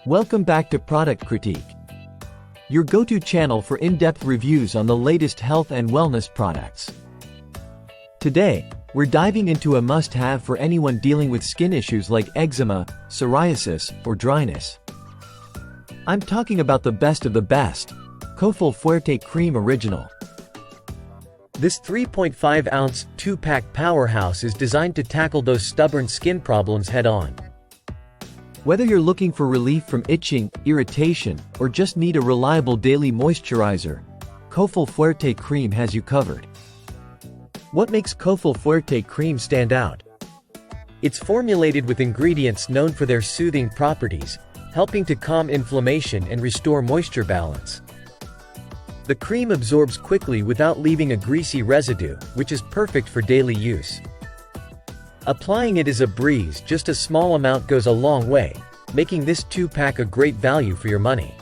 Welcome back to Product Critique, your go-to channel for in-depth reviews on the latest health and wellness products. Today, we're diving into a must-have for anyone dealing with skin issues like eczema, psoriasis, or dryness. I'm talking about the best of the best, Cofal Fuerte Cream Original. This 3.5-ounce, 2-pack powerhouse is designed to tackle those stubborn skin problems head-on. Whether you're looking for relief from itching, irritation, or just need a reliable daily moisturizer, Cofal Fuerte Cream has you covered. What makes Cofal Fuerte Cream stand out? It's formulated with ingredients known for their soothing properties, helping to calm inflammation and restore moisture balance. The cream absorbs quickly without leaving a greasy residue, which is perfect for daily use. Applying it is a breeze, just a small amount goes a long way, making this 2-pack a great value for your money.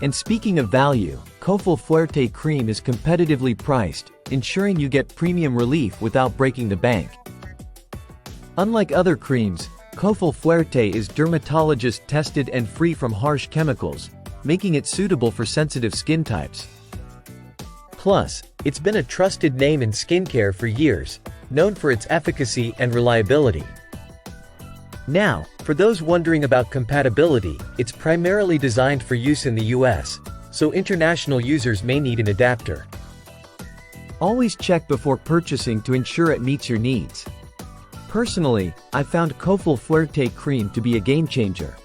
And speaking of value, Cofal Fuerte Cream is competitively priced, ensuring you get premium relief without breaking the bank. Unlike other creams, Cofal Fuerte is dermatologist tested and free from harsh chemicals, making it suitable for sensitive skin types. Plus, it's been a trusted name in skincare for years, known for its efficacy and reliability. Now, for those wondering about compatibility, it's primarily designed for use in the US, so international users may need an adapter. Always check before purchasing to ensure it meets your needs. Personally, I found Cofal Fuerte Cream to be a game changer.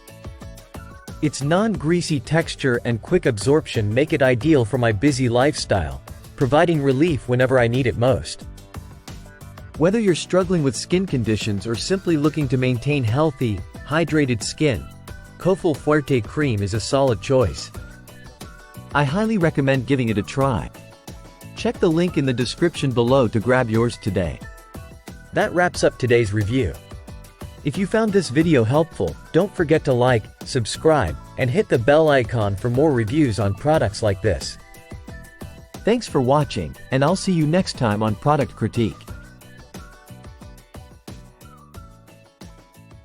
Its non-greasy texture and quick absorption make it ideal for my busy lifestyle, providing relief whenever I need it most. Whether you're struggling with skin conditions or simply looking to maintain healthy, hydrated skin, Cofal Fuerte Cream is a solid choice. I highly recommend giving it a try. Check the link in the description below to grab yours today. That wraps up today's review. If you found this video helpful, don't forget to like, subscribe, and hit the bell icon for more reviews on products like this. Thanks for watching, and I'll see you next time on Product Critique.